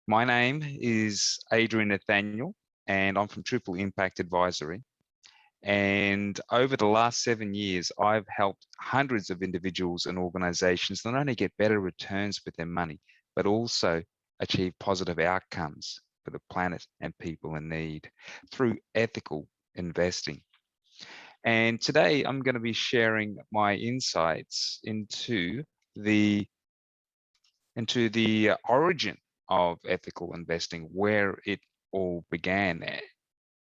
My name is Adrian Nathaniel, and I'm from Triple Impact Advisory. And over the last 7 years, I've helped hundreds of individuals and organizations not only get better returns with their money, but also achieve positive outcomes for the planet and people in need through ethical investing. And today I'm going to be sharing my insights the into the origin of ethical investing, where it all began,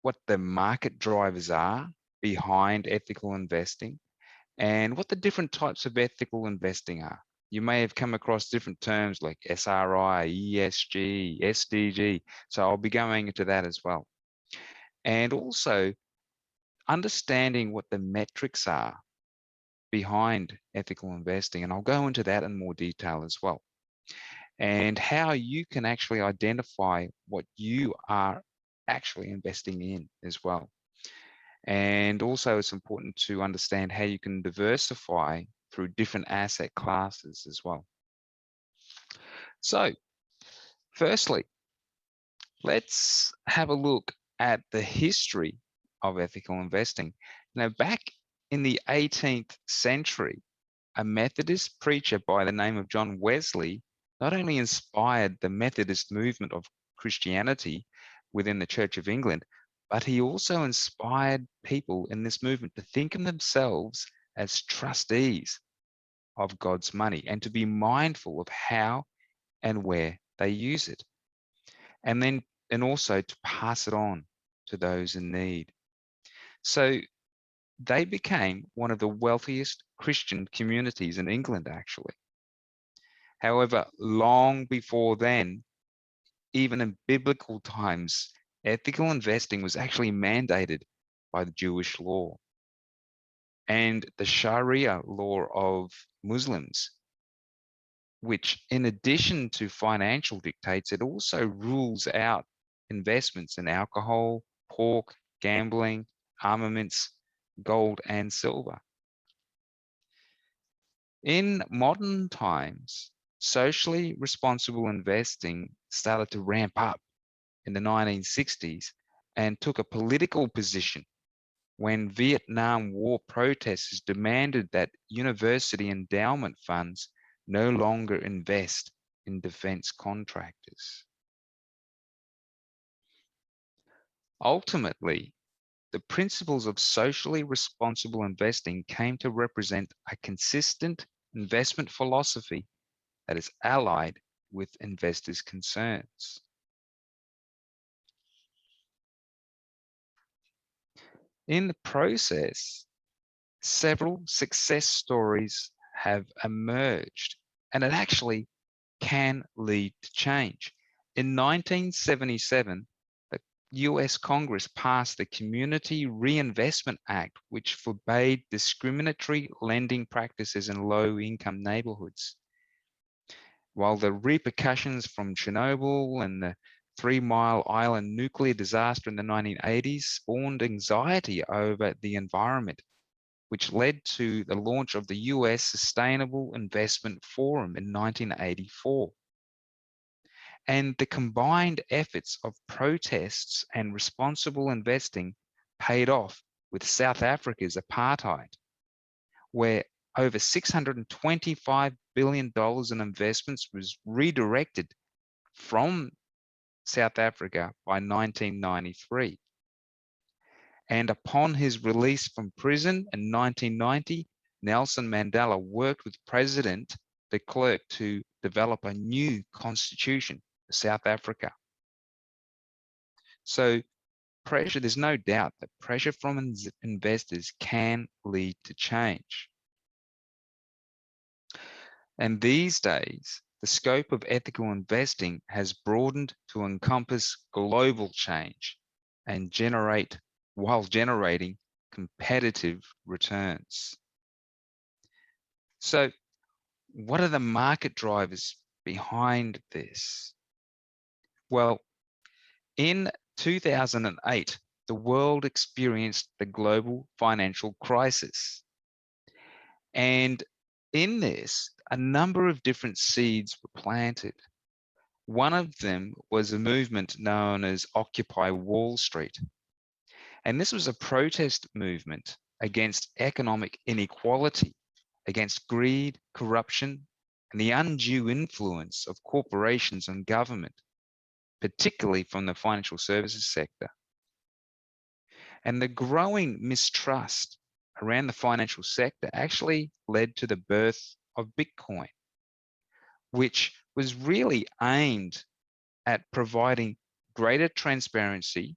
what the market drivers are behind ethical investing, and what the different types of ethical investing are. You may have come across different terms like SRI, ESG, SDG. So I'll be going into that as well. And also understanding what the metrics are behind ethical investing. And I'll go into that in more detail as well. And how you can actually identify what you are actually investing in as well. And also it's important to understand how you can diversify through different asset classes as well. So firstly, let's have a look at the history of ethical investing. Now, back in the 18th century, a Methodist preacher by the name of John Wesley not only inspired the Methodist movement of Christianity within the Church of England, but he also inspired people in this movement to think of themselves as trustees of God's money and to be mindful of how and where they use it. And also to pass it on to those in need. So they became one of the wealthiest Christian communities in England, actually. However, long before then, even in biblical times, ethical investing was actually mandated by the Jewish law. And the Sharia law of Muslims, which in addition to financial dictates, it also rules out investments in alcohol, pork, gambling, armaments, gold, and silver. In modern times, socially responsible investing started to ramp up in the 1960s and took a political position when Vietnam War protesters demanded that university endowment funds no longer invest in defense contractors. Ultimately, the principles of socially responsible investing came to represent a consistent investment philosophy that is allied with investors' concerns. In the process, several success stories have emerged, and it actually can lead to change. In 1977, the US Congress passed the Community Reinvestment Act, which forbade discriminatory lending practices in low-income neighborhoods. While the repercussions from Chernobyl and the 3 Mile Island nuclear disaster in the 1980s spawned anxiety over the environment, which led to the launch of the US Sustainable Investment Forum in 1984. And the combined efforts of protests and responsible investing paid off with South Africa's apartheid, where over $625 billion in investments was redirected from South Africa by 1993. And upon his release from prison in 1990, Nelson Mandela worked with President de Klerk to develop a new constitution for South Africa. So there's no doubt that pressure from investors can lead to change. And these days, the scope of ethical investing has broadened to encompass global change and while generating competitive returns. So, what are the market drivers behind this? Well, in 2008, the world experienced the global financial crisis. And in this, a number of different seeds were planted. One of them was a movement known as Occupy Wall Street. And this was a protest movement against economic inequality, against greed, corruption, and the undue influence of corporations on government, particularly from the financial services sector. And the growing mistrust around the financial sector actually led to the birth of Bitcoin, which was really aimed at providing greater transparency,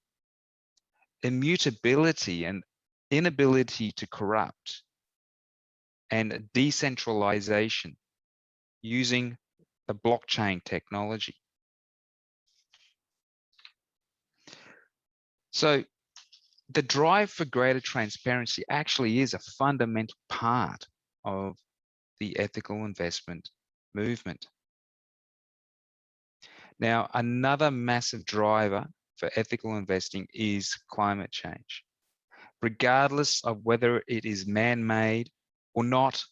immutability, and inability to corrupt, and decentralization using the blockchain technology. So the drive for greater transparency actually is a fundamental part of the ethical investment movement. Now, another massive driver for ethical investing is climate change. Regardless of whether it is man-made or not,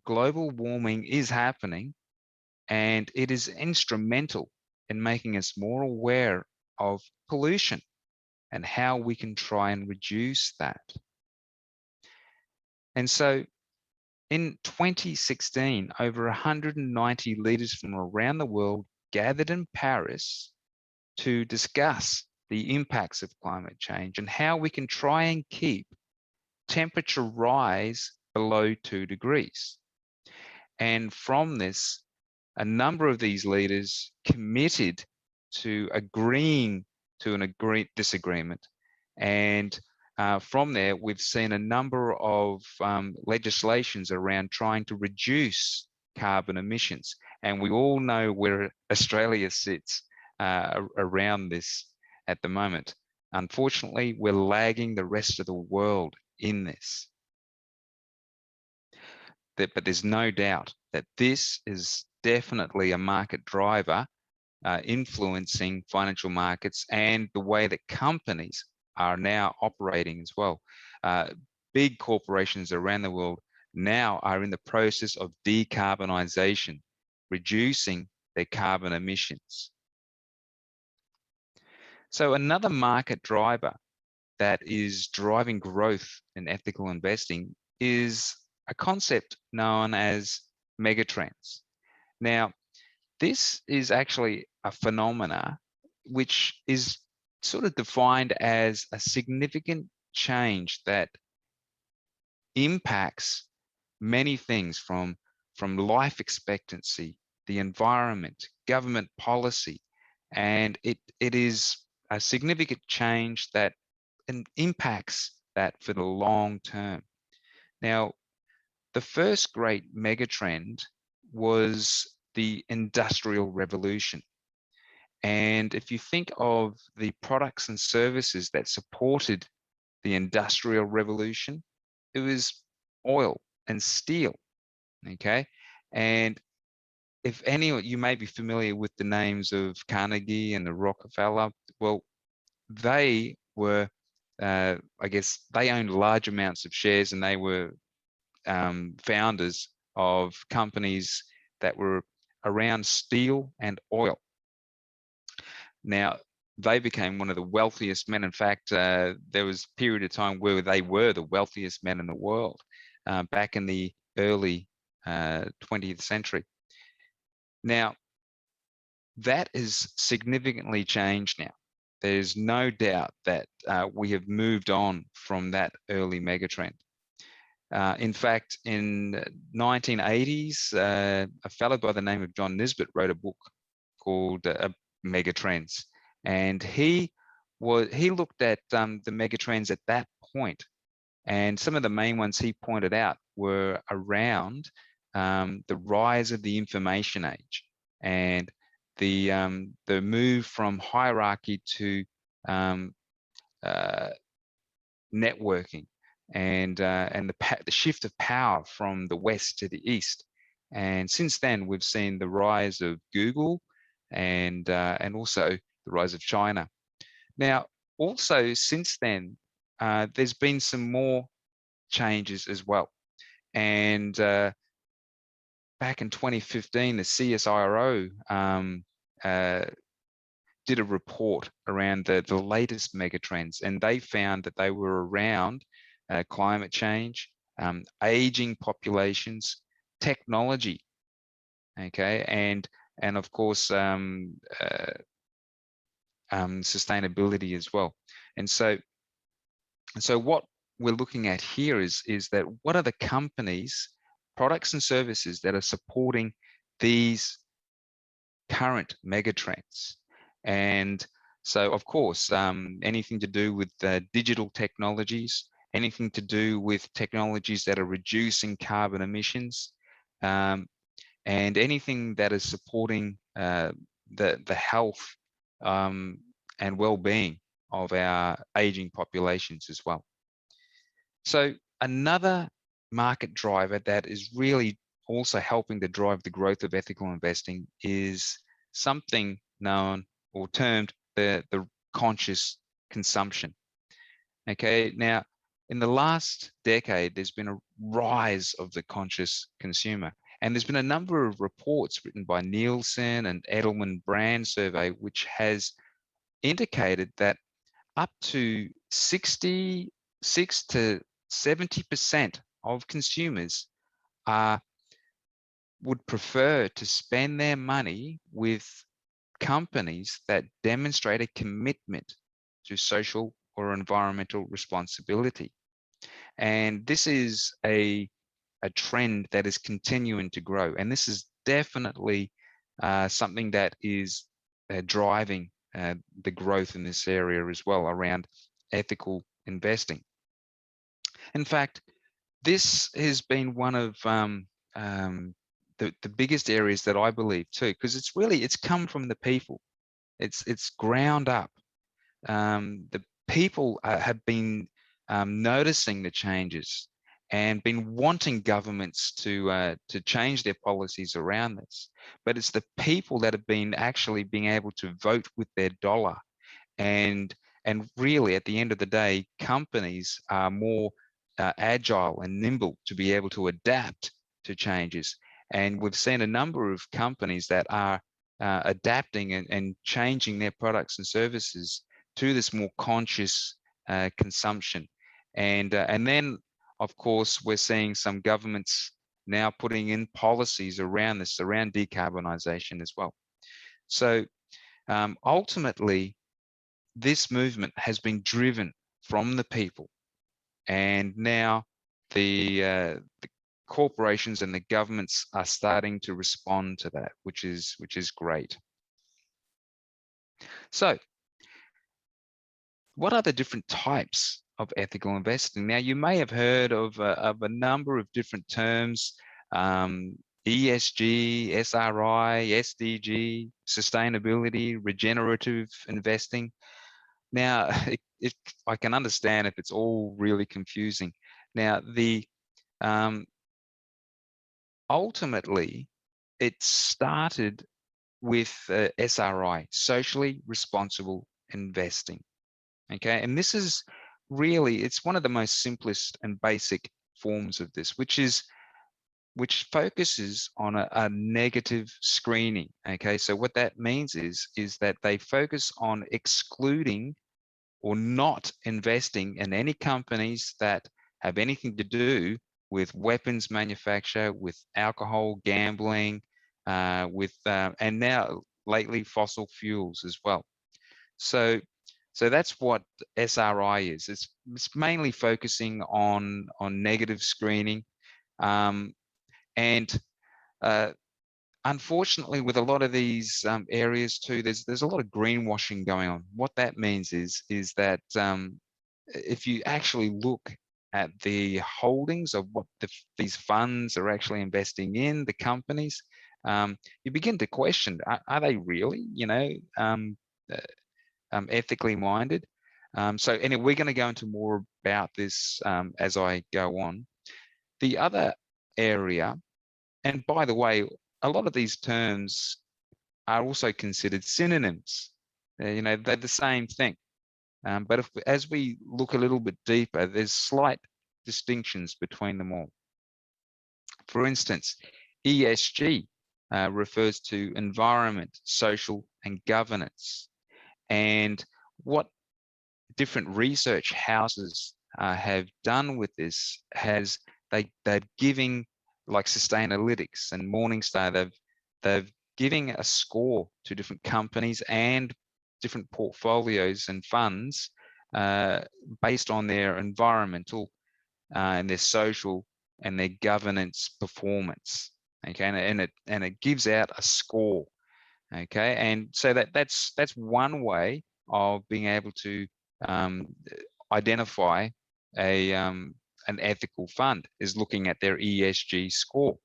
global warming is happening, and it is instrumental in making us more aware of pollution and how we can try and reduce that. And so in 2016, over 190 leaders from around the world gathered in Paris to discuss the impacts of climate change and how we can try and keep temperature rise below 2 degrees. And from this, a number of these leaders committed to agreeing to an disagreement. And from there, we've seen a number of legislations around trying to reduce carbon emissions. And we all know where Australia sits around this at the moment. Unfortunately, we're lagging the rest of the world in this. But there's no doubt that this is definitely a market driver influencing financial markets and the way that companies are now operating as well. Big corporations around the world now are in the process of decarbonisation, reducing their carbon emissions. So another market driver that is driving growth in ethical investing is a concept known as megatrends. Now, this is actually a phenomena which is sort of defined as a significant change that impacts many things from life expectancy, the environment, government policy, and it is a significant change that impacts that for the long term. Now, the first great megatrend was the Industrial Revolution. And if you think of the products and services that supported the Industrial Revolution, it was oil and steel, okay? And if any, you may be familiar with the names of Carnegie and the Rockefeller. Well, they were, I guess, they owned large amounts of shares, and they were founders of companies that were around steel and oil. Now, they became one of the wealthiest men. In fact, there was a period of time where they were the wealthiest men in the world back in the early 20th century. Now, that is significantly changed now. There's no doubt that we have moved on from that early megatrend. In fact, in 1980s, a fellow by the name of John Nisbet wrote a book called Megatrends, and he looked at the megatrends at that point, and some of the main ones he pointed out were around the rise of the information age and the move from hierarchy to networking, and the shift of power from the west to the east. And since then, we've seen the rise of Google and also the rise of China. Now, also since then, there's been some more changes as well. And back in 2015, the CSIRO did a report around the latest megatrends, and they found that they were around climate change, aging populations, technology, okay, and of course sustainability as well. And so what we're looking at here is that what are the companies, products and services that are supporting these current megatrends. And so, of course, anything to do with digital technologies, anything to do with technologies that are reducing carbon emissions, and anything that is supporting the health and well-being of our aging populations as well. So another market driver that is really also helping to drive the growth of ethical investing is something known or termed the conscious consumption. Okay, now in the last decade, there's been a rise of the conscious consumer. And there's been a number of reports written by Nielsen and Edelman Brand Survey, which has indicated that up to 66 to 70% of consumers would prefer to spend their money with companies that demonstrate a commitment to social or environmental responsibility. And this is a trend that is continuing to grow. And this is definitely something that is driving the growth in this area as well around ethical investing. In fact, this has been one of the biggest areas that I believe too, because it's come from the people. It's ground up. The people have been noticing the changes and been wanting governments to change their policies around this. But it's the people that have been actually being able to vote with their dollar. And really, at the end of the day, companies are more agile and nimble to be able to adapt to changes. And we've seen a number of companies that are adapting and changing their products and services to this more conscious consumption. And then, of course, we're seeing some governments now putting in policies around this, around decarbonisation as well. So ultimately, this movement has been driven from the people, and now the corporations and the governments are starting to respond to that, which is great. So, what are the different types of ethical investing? Now, you may have heard of a number of different terms. ESG, SRI, SDG, sustainability, regenerative investing. Now, I can understand if it's all really confusing. Now, ultimately, it started with SRI, socially responsible investing. Okay, and this is really, it's one of the most simplest and basic forms of this, which focuses on a negative screening. Okay, so what that means is that they focus on excluding or not investing in any companies that have anything to do with weapons manufacture, with alcohol, gambling, and now lately fossil fuels as well. So that's what SRI is. It's mainly focusing on negative screening, and unfortunately, with a lot of these areas too, there's a lot of greenwashing going on. What that means is that if you actually look at the holdings of what these funds are actually investing in, the companies, you begin to question: are they really, ethically minded? So anyway, we're going to go into more about this as I go on. The other area, and by the way, a lot of these terms are also considered synonyms. They're the same thing. But as we look a little bit deeper, there's slight distinctions between them all. For instance, ESG refers to environment, social, and governance. And what different research houses have done with this has they're giving, like Sustainalytics and Morningstar, they've giving a score to different companies and different portfolios and funds based on their environmental and their social and their governance performance. Okay, and it gives out a score. Okay, and so that's one way of being able to identify an ethical fund, is looking at their ESG score.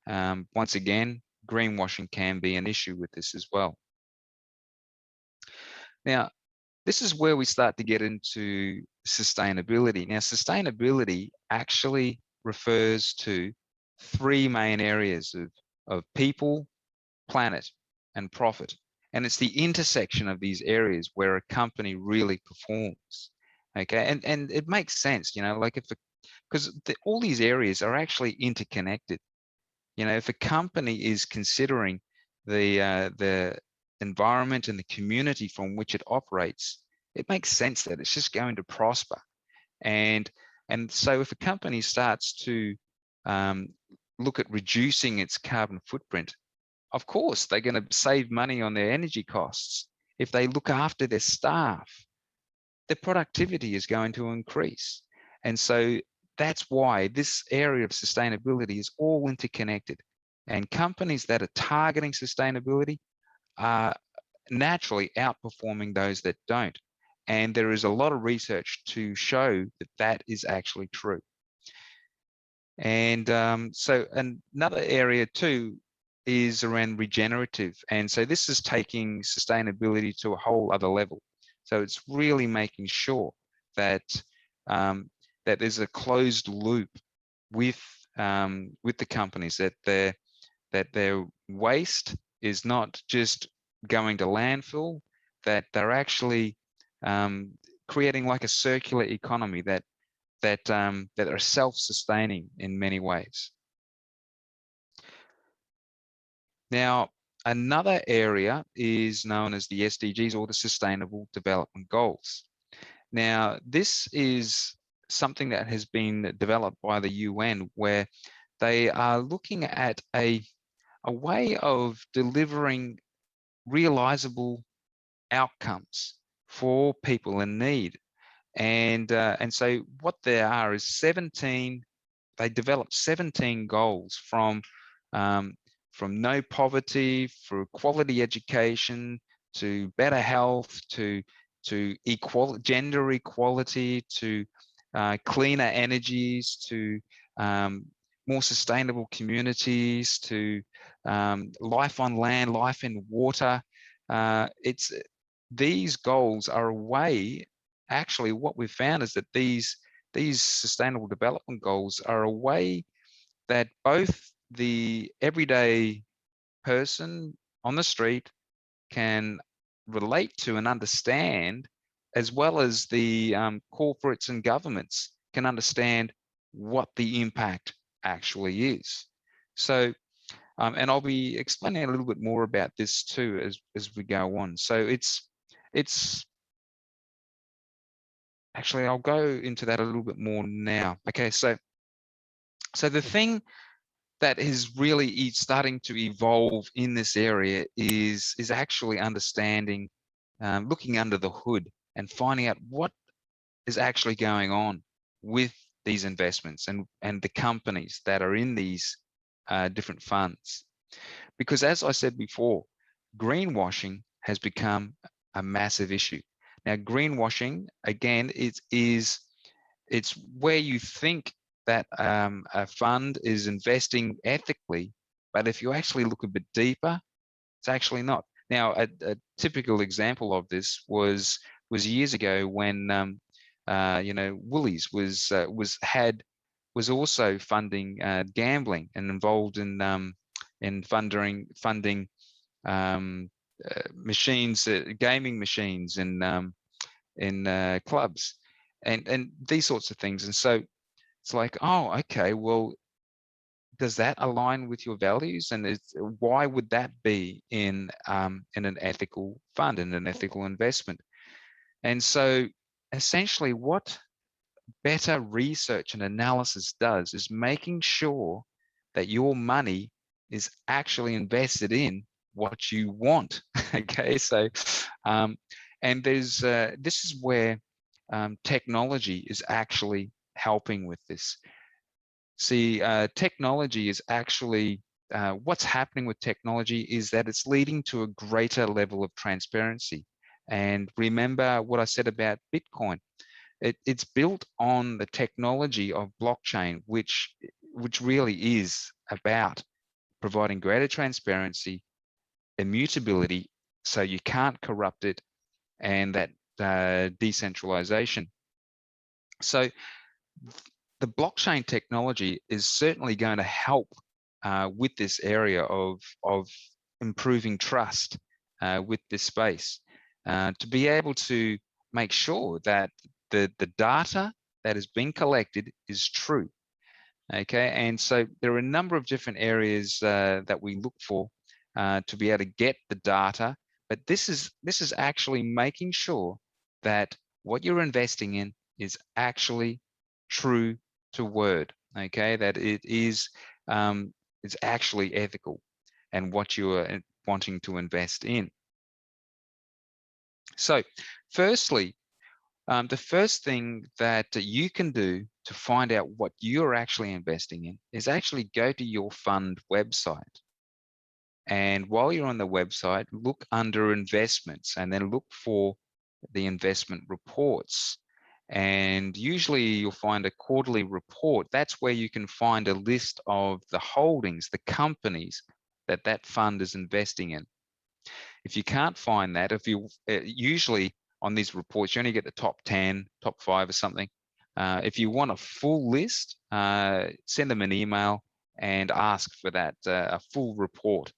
Once again, greenwashing can be an issue with this as well. Now, this is where we start to get into sustainability. Now, sustainability actually refers to three main areas of people, planet, and profit. And it's the intersection of these areas where a company really performs. Okay, and it makes sense, like because all these areas are actually interconnected. If a company is considering the environment and the community from which it operates, it makes sense that it's just going to prosper. And so if a company starts to look at reducing its carbon footprint, of course they're going to save money on their energy costs. If they look after their staff, their productivity is going to increase. And so that's why this area of sustainability is all interconnected. And companies that are targeting sustainability are naturally outperforming those that don't. And there is a lot of research to show that that is actually true. And so another area too is around regenerative. And so this is taking sustainability to a whole other level. So it's really making sure that that there's a closed loop with the companies, that their waste is not just going to landfill, that they're actually creating like a circular economy that are self-sustaining in many ways. Now, another area is known as the SDGs, or the Sustainable Development Goals. Now, this is something that has been developed by the UN, where they are looking at a way of delivering realizable outcomes for people in need. And so what there are is 17, they developed 17 goals from no poverty, for quality education, to better health, to gender equality, to cleaner energies, to more sustainable communities, to life on land, life in water. These goals are a way. Actually, what we've found is that these sustainable development goals are a way that both the everyday person on the street can relate to and understand, as well as the corporates and governments can understand what the impact actually is. So, and I'll be explaining a little bit more about this too as we go on. So it's actually, I'll go into that a little bit more now. Okay, so the thing that is really starting to evolve in this area is actually understanding, looking under the hood and finding out what is actually going on with these investments and the companies that are in these different funds. Because as I said before, greenwashing has become a massive issue. Now, greenwashing, again, it's where you think that a fund is investing ethically, but if you actually look a bit deeper, it's actually not. Now, a typical example of this was years ago when Woolies was also funding gambling and involved in funding machines, gaming machines in clubs, and these sorts of things. And so it's like, oh, okay, well, does that align with your values? And why would that be in an ethical fund, in an ethical investment? And so essentially what better research and analysis does is making sure that your money is actually invested in what you want. Okay, so and there's this is where technology is actually helping with this. See, technology is actually what's happening with technology is that it's leading to a greater level of transparency. And remember what I said about Bitcoin. It's built on the technology of blockchain, which really is about providing greater transparency, immutability, so you can't corrupt it, and that decentralization. So the blockchain technology is certainly going to help with this area of improving trust with this space, to be able to make sure that the data that has been collected is true. Okay, and so there are a number of different areas that we look for to be able to get the data, but this is actually making sure that what you're investing in is actually true to word. Okay, that it is it's actually ethical and what you are wanting to invest in. So firstly, the first thing that you can do to find out what you're actually investing in is actually go to your fund website. And while you're on the website, look under investments and then look for the investment reports. And usually you'll find a quarterly report. That's where you can find a list of the holdings, the companies that that fund is investing in. If you can't find that, if you usually on these reports, you only get the top 10, top 5 or something. If you want a full list, send them an email and ask for that, a full report.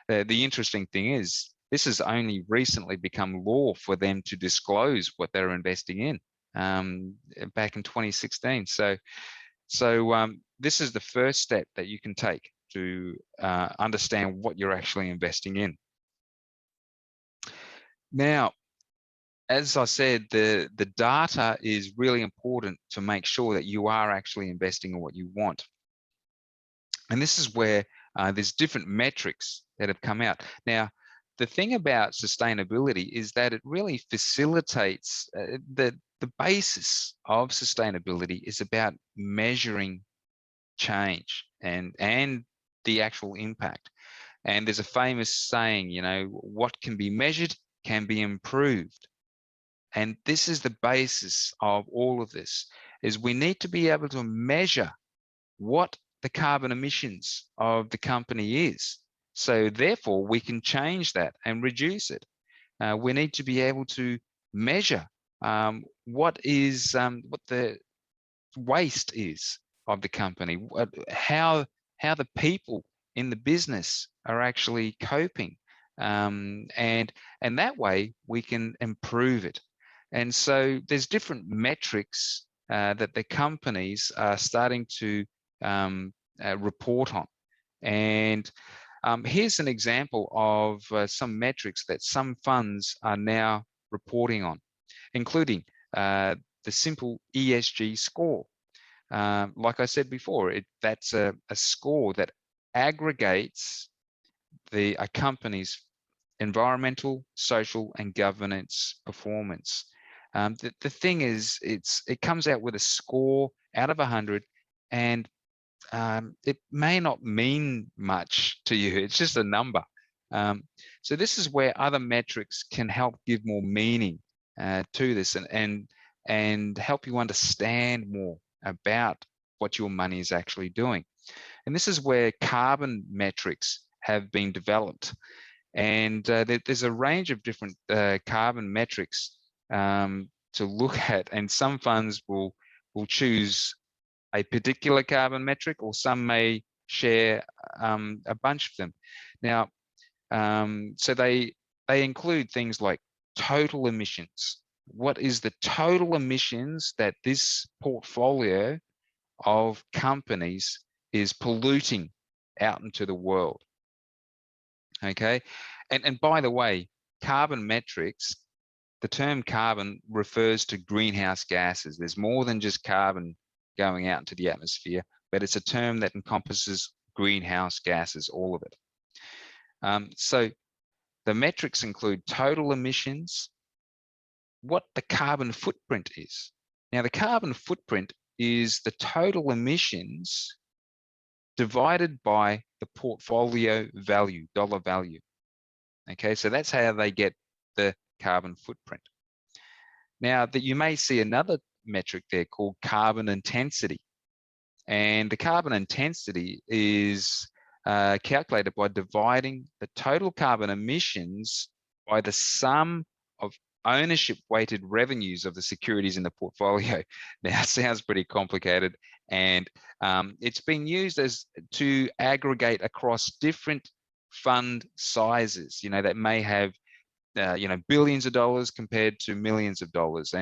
The interesting thing is, this has only recently become law for them to disclose what they're investing in, back in 2016. So this is the first step that you can take to understand what you're actually investing in. Now, as I said, the data is really important to make sure that you are actually investing in what you want. And this is where there's different metrics that have come out. Now, the thing about sustainability is that it really facilitates the basis of sustainability is about measuring change and the actual impact. And there's a famous saying, you know, what can be measured can be improved. And this is the basis of all of this, is we need to be able to measure what the carbon emissions of the company is. So therefore, we can change that and reduce it. We need to be able to measure what the waste is of the company, how the people in the business are actually coping, and that way we can improve it. And so there's different metrics that the companies are starting to report on. And here's an example of some metrics that some funds are now reporting on, including the simple ESG score. Like I said before, that's a score that aggregates a company's environmental, social, and governance performance. The thing is, it comes out with a score out of 100, and it may not mean much to you. It's just a number. So this is where other metrics can help give more meaning to this, and help you understand more about what your money is actually doing. And this is where carbon metrics have been developed. And there's a range of different carbon metrics to look at, and some funds will choose a particular carbon metric, or some may share a bunch of them. Now, so they include things like total emissions. What is the total emissions that this portfolio of companies is polluting out into the world. Okay, and by the way, carbon metrics, the term carbon refers to greenhouse gases. There's more than just carbon going out into the atmosphere, but it's a term that encompasses greenhouse gases, all of it. So the metrics include total emissions, what the carbon footprint is. Now, the carbon footprint is the total emissions divided by the portfolio value, dollar value. Okay, so that's how they get the carbon footprint. Now, that you may see another metric there called carbon intensity. And the carbon intensity is calculated by dividing the total carbon emissions by the sum of ownership weighted revenues of the securities in the portfolio. Now, it sounds pretty complicated, and it's been used as to aggregate across different fund sizes, that may have billions of dollars compared to millions of dollars,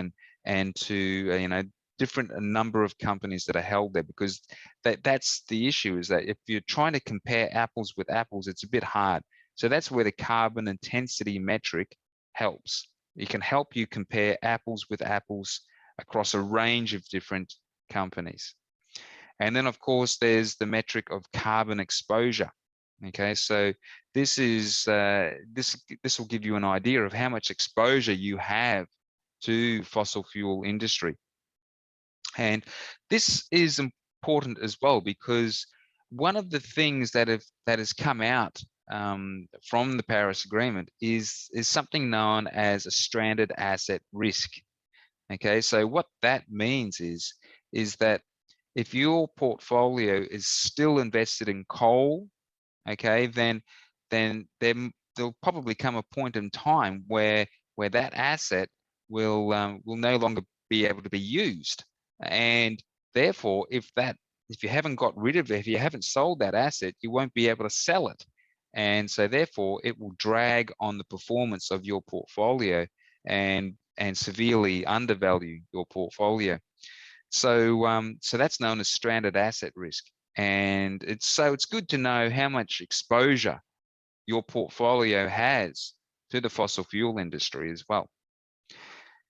and to different number of companies that are held there, because that's the issue, is that if you're trying to compare apples with apples, it's a bit hard. So that's where the carbon intensity metric helps. It can help you compare apples with apples across a range of different companies. And then, of course, there's the metric of carbon exposure. Okay, so this is this will give you an idea of how much exposure you have to fossil fuel industry. And this is important as well, because one of the things that has come out from the Paris Agreement is something known as a stranded asset risk. Okay, so what that means is that if your portfolio is still invested in coal, okay, then there'll probably come a point in time where that asset will no longer be able to be used. And therefore, if you haven't got rid of it, if you haven't sold that asset, you won't be able to sell it. And so therefore, it will drag on the performance of your portfolio and severely undervalue your portfolio. So that's known as stranded asset risk. And it's good to know how much exposure your portfolio has to the fossil fuel industry as well.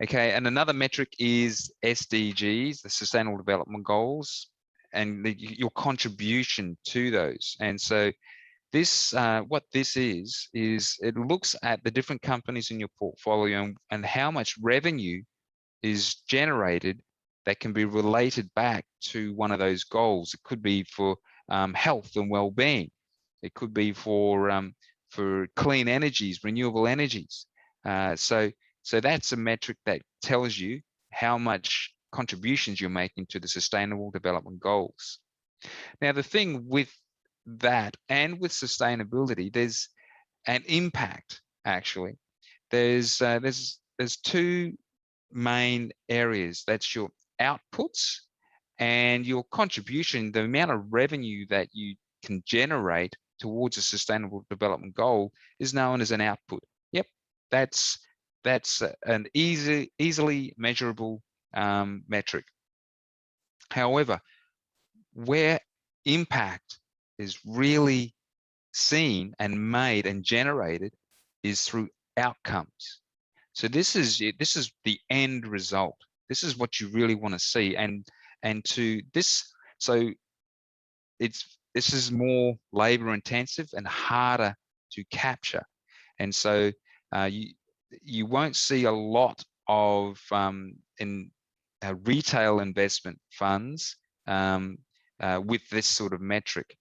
Okay, and another metric is SDGs, the Sustainable Development Goals, and your contribution to those. And so this, what this is it looks at the different companies in your portfolio and how much revenue is generated that can be related back to one of those goals. It could be for health and well-being. It could be for clean energies, renewable energies. So that's a metric that tells you how much contributions you're making to the Sustainable Development Goals. Now, the thing with that and with sustainability, there's an impact, actually. There's two main areas. That's your outputs and your contribution. The amount of revenue that you can generate towards a Sustainable Development Goal is known as an output. Yep, that's an easily measurable metric. However, where impact is really seen and made and generated is through outcomes. So this is the end result. This is what you really want to see, and to this, so this is more labor intensive and harder to capture, and so you won't see a lot of in retail investment funds with this sort of metric.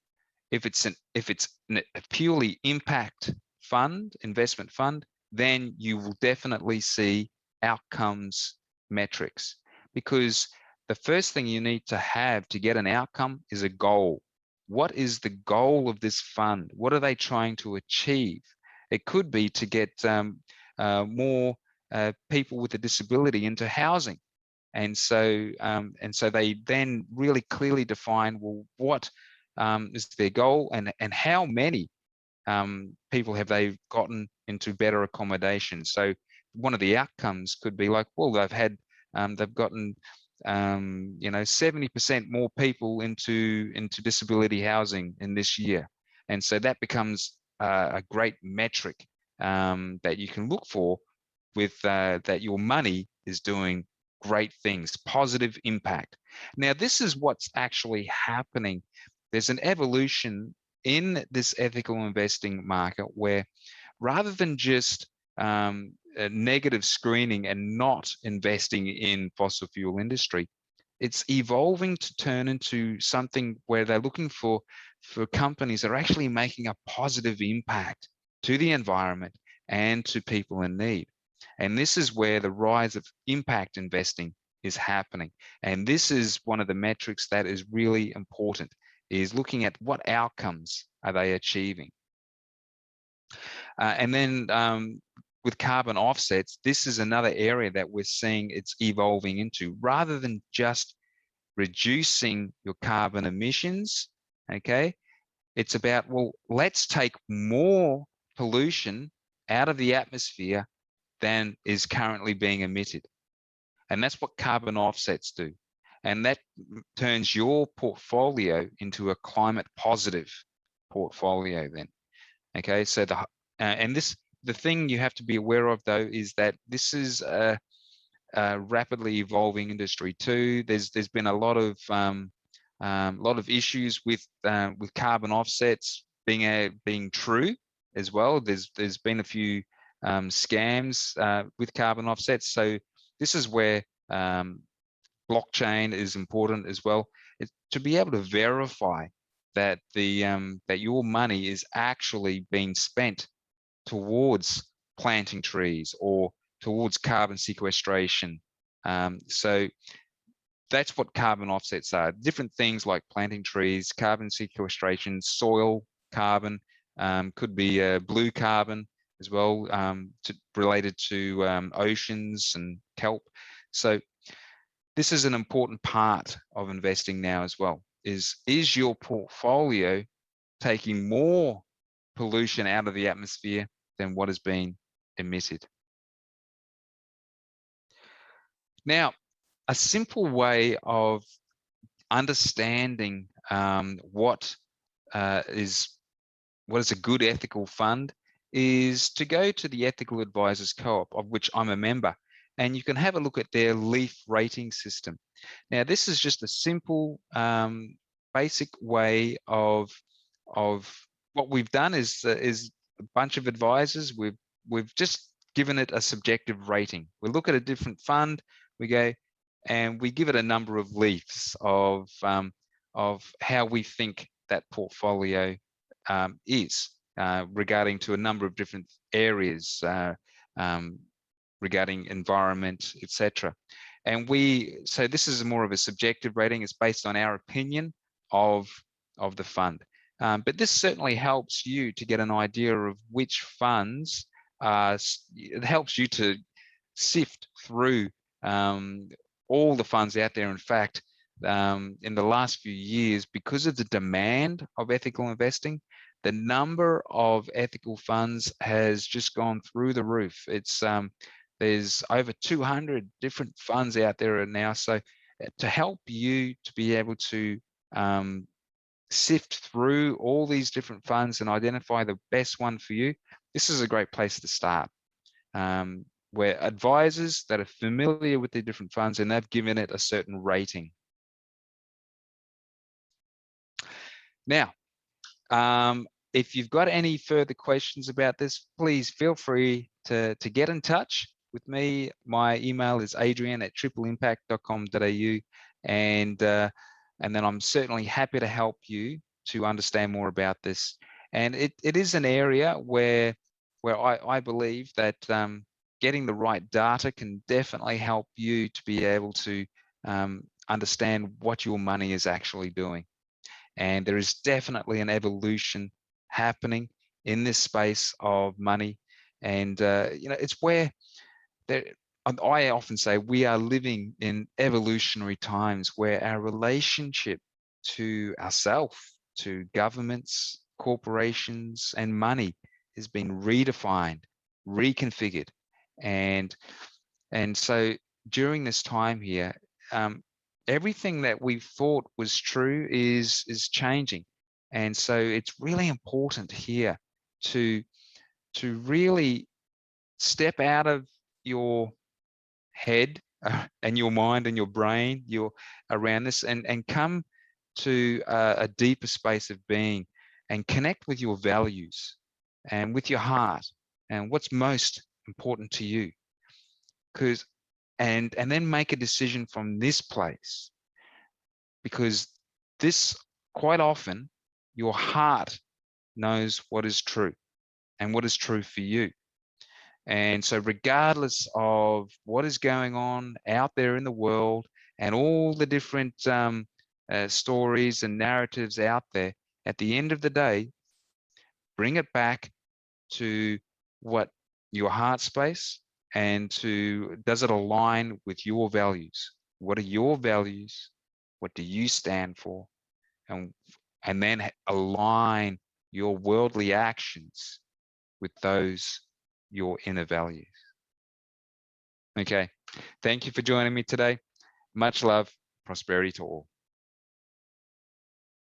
If it's a purely impact fund, investment fund, then you will definitely see outcomes metrics, because the first thing you need to have to get an outcome is a goal. What is the goal of this fund? What are they trying to achieve? It could be to get more people with a disability into housing. And so they then really clearly define, well, what is their goal, and how many people have they gotten into better accommodation. So one of the outcomes could be like, well, they've gotten 70% more people into disability housing in this year. And so that becomes a great metric that you can look for with that your money is doing great things, positive impact. Now, this is what's actually happening. There's an evolution in this ethical investing market where rather than just negative screening and not investing in fossil fuel industry, it's evolving to turn into something where they're looking for companies that are actually making a positive impact to the environment and to people in need. And this is where the rise of impact investing is happening. And this is one of the metrics that is really important, is looking at what outcomes are they achieving. And then with carbon offsets, this is another area that we're seeing it's evolving into. Rather than just reducing your carbon emissions, okay, it's about, well, let's take more pollution out of the atmosphere than is currently being emitted. And that's what carbon offsets do. And that turns your portfolio into a climate positive portfolio then. Okay, so the thing you have to be aware of though is that this is a rapidly evolving industry too. There's been a lot of issues with carbon offsets being true as well. There's been a few scams with carbon offsets. So this is where blockchain is important as well. It's to be able to verify that that your money is actually being spent towards planting trees or towards carbon sequestration. So that's what carbon offsets are. Different things like planting trees, carbon sequestration, soil carbon, could be blue carbon as well, related to oceans and kelp. So this is an important part of investing now as well. Is your portfolio taking more pollution out of the atmosphere than what has been emitted? Now, a simple way of understanding what is a good ethical fund is to go to the Ethical Advisors Co-op, of which I'm a member, and you can have a look at their LEAF rating system. Now, this is just a simple, basic way of what we've done is a bunch of advisors. We've just given it a subjective rating. We look at a different fund, we go and we give it a number of LEAFs of how we think that portfolio is regarding to a number of different areas regarding environment, etc. And so this is more of a subjective rating. It's based on our opinion of the fund. But this certainly helps you to get an idea of which funds, it helps you to sift through all the funds out there. In fact, in the last few years, because of the demand of ethical investing, the number of ethical funds has just gone through the roof. It's there's over 200 different funds out there now. So to help you to be able to sift through all these different funds and identify the best one for you, this is a great place to start. Where advisors that are familiar with the different funds and they've given it a certain rating. Now, if you've got any further questions about this, please feel free to get in touch with me. My email is adrian@tripleimpact.com.au, and then I'm certainly happy to help you to understand more about this. And it is an area where I believe that getting the right data can definitely help you to be able to understand what your money is actually doing. And there is definitely an evolution happening in this space of money. And it's where I often say we are living in evolutionary times where our relationship to ourselves, to governments, corporations, and money has been redefined, reconfigured. And so during this time here, everything that we thought was true is changing. And so it's really important here to really step out of your head and your mind and your brain, you're around this, and come to a deeper space of being and connect with your values and with your heart and what's most important to you. Because and then make a decision from this place, because this, quite often, your heart knows what is true and what is true for you. And so regardless of what is going on out there in the world and all the different stories and narratives out there, at the end of the day, bring it back to what your heart space, and to, does it align with your values? What are your values? What do you stand for? And then align your worldly actions with those, your inner values. Okay, thank you for joining me today. Much love, prosperity to all.